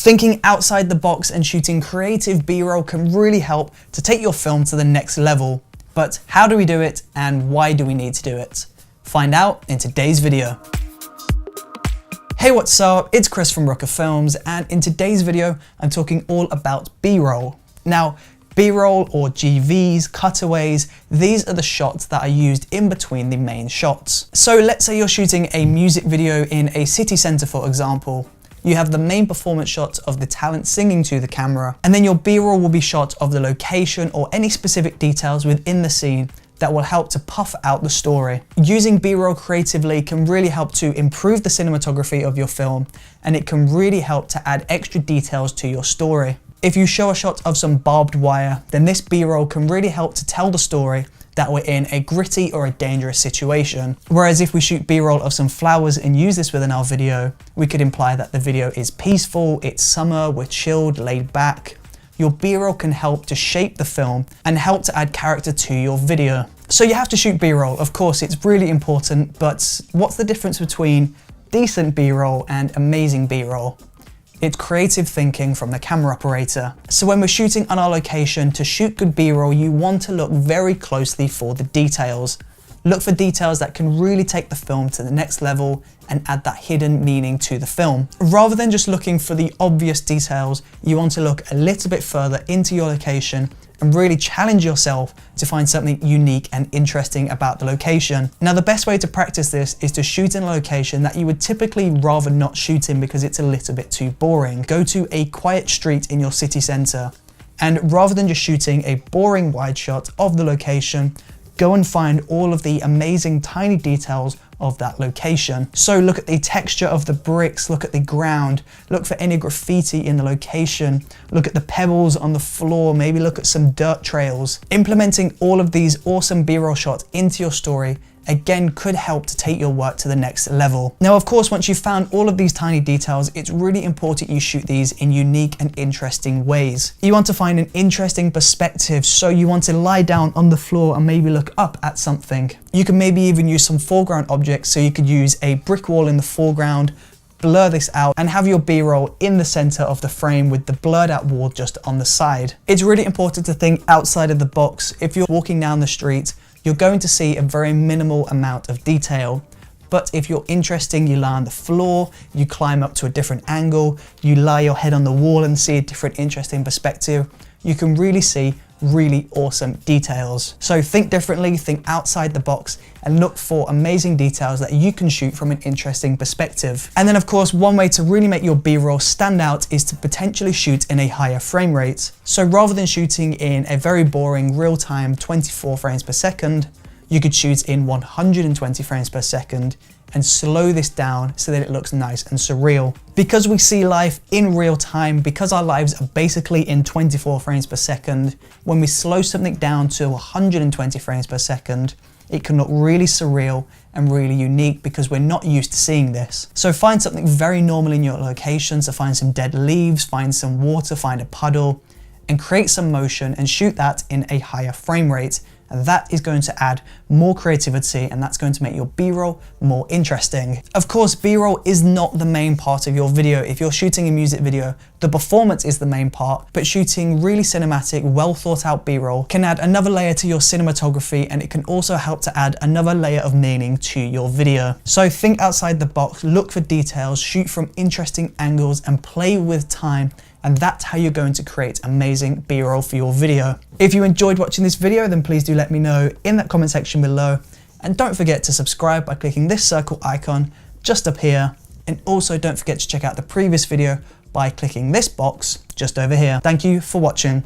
Thinking outside the box and shooting creative B-roll can really help to take your film to the next level. But how do we do it and why do we need to do it? Find out in today's video. Hey, what's up? It's Chris from Brooker Films, and in today's video, I'm talking all about B-roll. Now, B-roll or GVs, cutaways, these are the shots that are used in between the main shots. So let's say you're shooting a music video in a city centre, for example. You have the main performance shot of the talent singing to the camera, and then your B-roll will be shot of the location or any specific details within the scene that will help to puff out the story. Using B-roll creatively can really help to improve the cinematography of your film, and it can really help to add extra details to your story. If you show a shot of some barbed wire, then this B-roll can really help to tell the story that we're in a gritty or a dangerous situation. Whereas if we shoot B-roll of some flowers and use this within our video, we could imply that the video is peaceful, it's summer, we're chilled, laid back. Your B-roll can help to shape the film and help to add character to your video. So you have to shoot B-roll, of course, it's really important, but what's the difference between decent B-roll and amazing B-roll? It's creative thinking from the camera operator. So when we're shooting on our location, to shoot good B-roll, you want to look very closely for the details. Look for details that can really take the film to the next level and add that hidden meaning to the film. Rather than just looking for the obvious details, you want to look a little bit further into your location and really challenge yourself to find something unique and interesting about the location. Now, the best way to practice this is to shoot in a location that you would typically rather not shoot in because it's a little bit too boring. Go to a quiet street in your city centre, and rather than just shooting a boring wide shot of the location, go and find all of the amazing tiny details of that location. So look at the texture of the bricks, look at the ground, look for any graffiti in the location, look at the pebbles on the floor, maybe look at some dirt trails. Implementing all of these awesome B-roll shots into your story again could help to take your work to the next level. Now, of course, once you've found all of these tiny details, it's really important you shoot these in unique and interesting ways. You want to find an interesting perspective, so you want to lie down on the floor and maybe look up at something. You can maybe even use some foreground objects, so you could use a brick wall in the foreground, blur this out, and have your B-roll in the center of the frame with the blurred out wall just on the side. It's really important to think outside of the box. If you're walking down the street, you're going to see a very minimal amount of detail. But if you're interesting, you lie on the floor, you climb up to a different angle, you lie your head on the wall and see a different interesting perspective, you can really see really awesome details. So think differently, think outside the box, and look for amazing details that you can shoot from an interesting perspective. And then, of course, one way to really make your B-roll stand out is to potentially shoot in a higher frame rate. So rather than shooting in a very boring real-time 24 frames per second, you could shoot in 120 frames per second and slow this down so that it looks nice and surreal. Because we see life in real time, because our lives are basically in 24 frames per second, when we slow something down to 120 frames per second, it can look really surreal and really unique because we're not used to seeing this. So find something very normal in your location, so find some dead leaves, find some water, find a puddle, and create some motion and shoot that in a higher frame rate. And that is going to add more creativity, and that's going to make your B-roll more interesting. Of course, B-roll is not the main part of your video. If you're shooting a music video, the performance is the main part, but shooting really cinematic, well thought out B-roll can add another layer to your cinematography, and it can also help to add another layer of meaning to your video. So think outside the box, look for details, shoot from interesting angles, and play with time. And that's how you're going to create amazing B-roll for your video. If you enjoyed watching this video, then please do let me know in that comment section below. And don't forget to subscribe by clicking this circle icon just up here. And also don't forget to check out the previous video by clicking this box just over here. Thank you for watching.